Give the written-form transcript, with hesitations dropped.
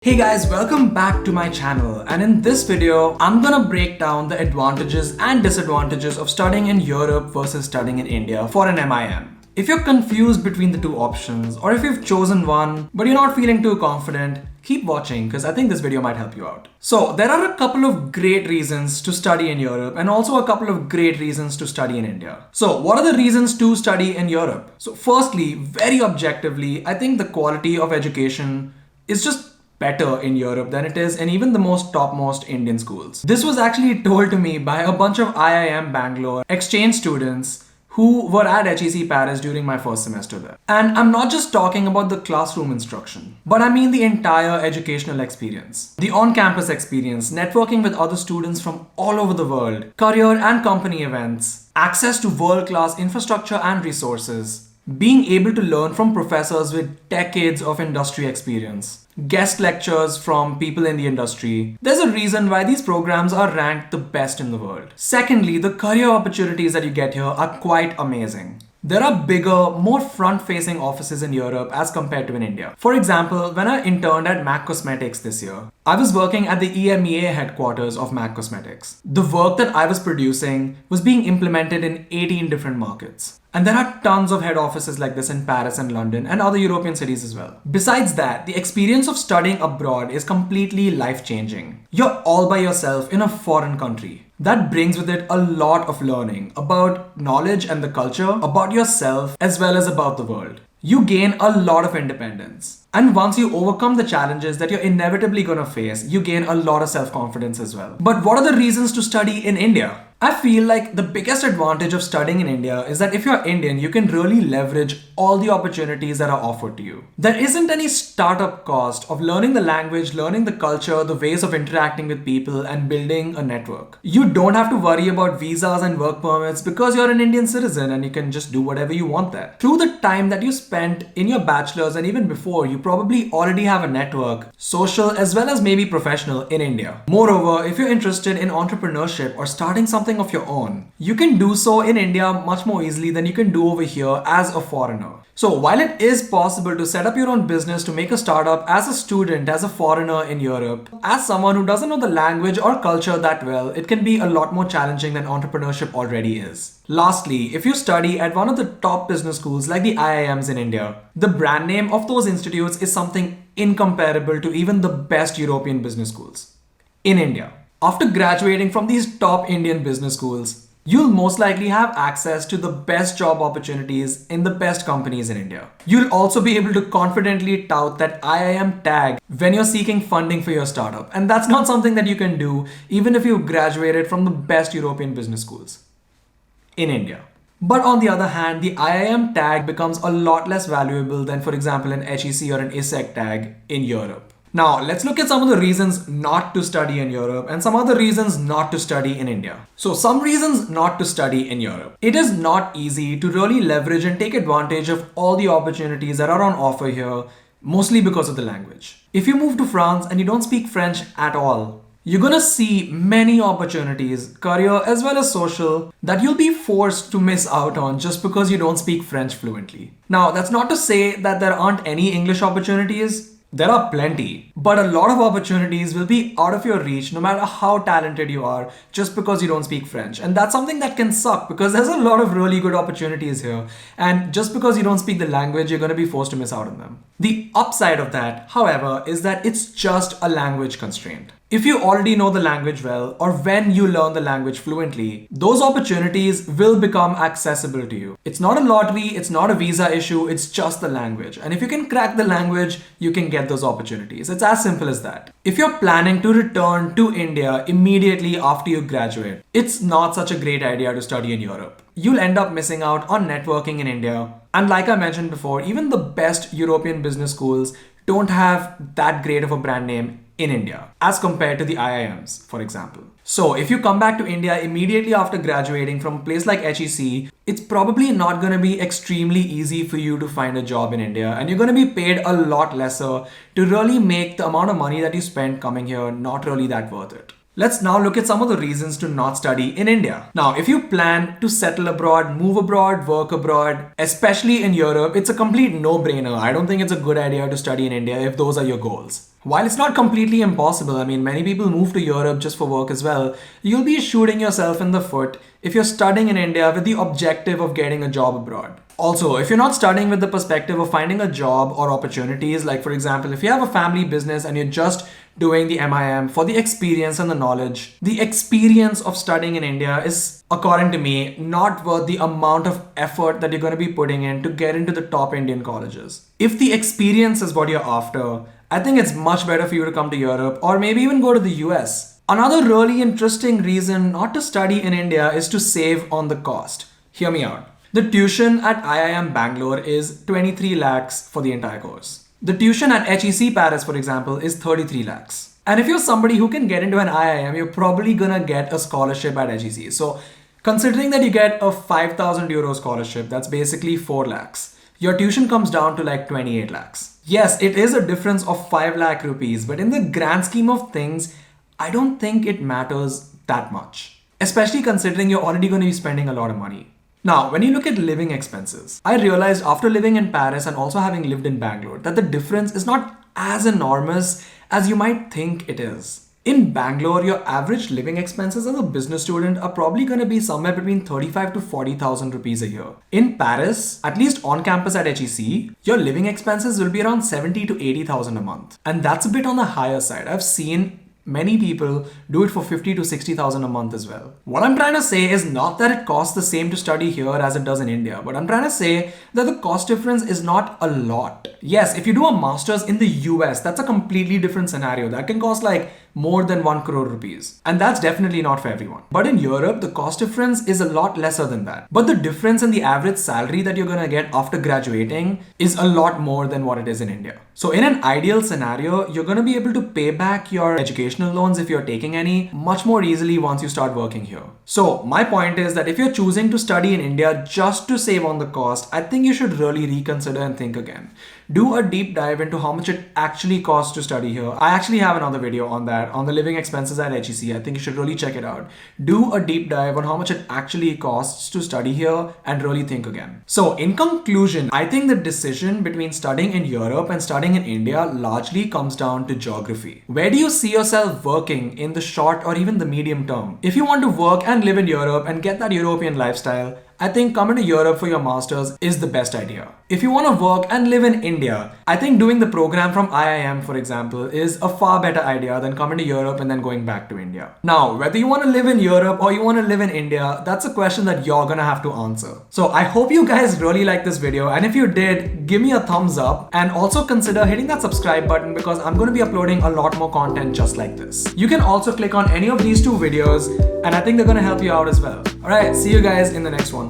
Hey guys, welcome back to my channel, and in this video, I'm gonna break down the advantages and disadvantages of studying in Europe versus studying in India for an MIM. If you're confused between the two options, or if you've chosen one but you're not feeling too confident, keep watching because I think this video might help you out. So there are a couple of great reasons to study in Europe and also a couple of great reasons to study in India. So what are the reasons to study in Europe? So firstly, very objectively, I think the quality of education is just better in Europe than it is in even the most topmost Indian schools. This was actually told to me by a bunch of IIM Bangalore exchange students who were at HEC Paris during my first semester there. And I'm not just talking about the classroom instruction, but I mean the entire educational experience. The on-campus experience, networking with other students from all over the world, career and company events, access to world-class infrastructure and resources, being able to learn from professors with decades of industry experience, guest lectures from people in the industry. There's a reason why these programs are ranked the best in the world. Secondly, the career opportunities that you get here are quite amazing. There are bigger, more front-facing offices in Europe as compared to in India. For example, when I interned at MAC Cosmetics this year, I was working at the EMEA headquarters of MAC Cosmetics. The work that I was producing was being implemented in 18 different markets. And there are tons of head offices like this in Paris and London and other European cities as well. Besides that, the experience of studying abroad is completely life-changing. You're all by yourself in a foreign country. That brings with it a lot of learning about knowledge and the culture, about yourself, as well as about the world. You gain a lot of independence. And once you overcome the challenges that you're inevitably gonna face, you gain a lot of self-confidence as well. But what are the reasons to study in India? I feel like the biggest advantage of studying in India is that if you're Indian, you can really leverage all the opportunities that are offered to you. There isn't any startup cost of learning the language, learning the culture, the ways of interacting with people, and building a network. You don't have to worry about visas and work permits because you're an Indian citizen and you can just do whatever you want there. Through the time that you spent in your bachelor's and even before, you probably already have a network, social as well as maybe professional, in India. Moreover, if you're interested in entrepreneurship or starting something of your own, you can do so in India much more easily than you can do over here as a foreigner. So while it is possible to set up your own business, to make a startup as a student, as a foreigner in Europe, as someone who doesn't know the language or culture that well, it can be a lot more challenging than entrepreneurship already is. Lastly, if you study at one of the top business schools like the IIMs in India, the brand name of those institutes is something incomparable to even the best European business schools. In India, after graduating from these top Indian business schools, you'll most likely have access to the best job opportunities in the best companies in India. You'll also be able to confidently tout that IIM tag when you're seeking funding for your startup. And that's not something that you can do even if you've graduated from the best European business schools in India. But on the other hand, the IIM tag becomes a lot less valuable than, for example, an HEC or an HEC tag in Europe. Now, let's look at some of the reasons not to study in Europe and some other reasons not to study in India. So, some reasons not to study in Europe. It is not easy to really leverage and take advantage of all the opportunities that are on offer here, mostly because of the language. If you move to France and you don't speak French at all, you're gonna see many opportunities, career as well as social, that you'll be forced to miss out on just because you don't speak French fluently. Now, that's not to say that there aren't any English opportunities. There are plenty, but a lot of opportunities will be out of your reach no matter how talented you are just because you don't speak French. And that's something that can suck because there's a lot of really good opportunities here. And just because you don't speak the language, you're going to be forced to miss out on them. The upside of that, however, is that it's just a language constraint. If you already know the language well, or when you learn the language fluently, those opportunities will become accessible to you. It's not a lottery, it's not a visa issue, it's just the language. And if you can crack the language, you can get those opportunities. It's as simple as that. If you're planning to return to India immediately after you graduate, it's not such a great idea to study in Europe. You'll end up missing out on networking in India. And like I mentioned before, even the best European business schools don't have that great of a brand name in India as compared to the IIMs, for example. So if you come back to India immediately after graduating from a place like HEC, it's probably not going to be extremely easy for you to find a job in India, and you're going to be paid a lot lesser to really make the amount of money that you spend coming here not really that worth it. let's now look at some of the reasons to not study in India. Now, if you plan to settle abroad, move abroad, work abroad, especially in Europe, it's a complete no-brainer. I don't think it's a good idea to study in India if those are your goals. While it's not completely impossible, I mean, many people move to Europe just for work as well, you'll be shooting yourself in the foot if you're studying in India with the objective of getting a job abroad. Also, if you're not studying with the perspective of finding a job or opportunities, like for example, if you have a family business and you're just doing the MIM for the experience and the knowledge, the experience of studying in India is, according to me, not worth the amount of effort that you're going to be putting in to get into the top Indian colleges. If the experience is what you're after, I think it's much better for you to come to Europe or maybe even go to the US. Another really interesting reason not to study in India is to save on the cost. Hear me out. The tuition at IIM Bangalore is 23 lakhs for the entire course. The tuition at HEC Paris, for example, is 33 lakhs. And if you're somebody who can get into an IIM, you're probably gonna get a scholarship at HEC. So considering that you get a 5,000 euro scholarship, that's basically 4 lakhs. Your tuition comes down to like 28 lakhs. Yes, it is a difference of 5 lakh rupees, but in the grand scheme of things, I don't think it matters that much. Especially considering you're already going to be spending a lot of money. Now, when you look at living expenses, I realized after living in Paris and also having lived in Bangalore that the difference is not as enormous as you might think it is. In Bangalore, your average living expenses as a business student are probably going to be somewhere between 35 to 40,000 rupees a year. In Paris, at least on campus at HEC, your living expenses will be around 70 to 80,000 a month. And that's a bit on the higher side. I've seen many people do it for 50 to 60,000 a month as well. What I'm trying to say is not that it costs the same to study here as it does in India, but I'm trying to say that the cost difference is not a lot. Yes, if you do a master's in the US, that's a completely different scenario. That can cost like more than 1 crore rupees. And that's definitely not for everyone. But in Europe, the cost difference is a lot lesser than that. But the difference in the average salary that you're gonna get after graduating is a lot more than what it is in India. So in an ideal scenario, you're gonna be able to pay back your educational loans if you're taking any much more easily once you start working here. So my point is that if you're choosing to study in India just to save on the cost, I think you should really reconsider and think again. Do a deep dive into how much it actually costs to study here. I actually have another video on that, on the living expenses at HEC. I think you should really check it out. Do a deep dive on how much it actually costs to study here and really think again. So in conclusion, I think the decision between studying in Europe and studying in India largely comes down to geography. Where do you see yourself working in the short or even the medium term? If you want to work and live in Europe and get that European lifestyle, I think coming to Europe for your master's is the best idea. If you want to work and live in India, I think doing the program from IIM, for example, is a far better idea than coming to Europe and then going back to India. Now, whether you want to live in Europe or you want to live in India, that's a question that you're gonna have to answer. So I hope you guys really liked this video, and if you did, give me a thumbs up and also consider hitting that subscribe button because I'm going to be uploading a lot more content just like this. You can also click on any of these two videos and I think they're going to help you out as well. Alright, see you guys in the next one.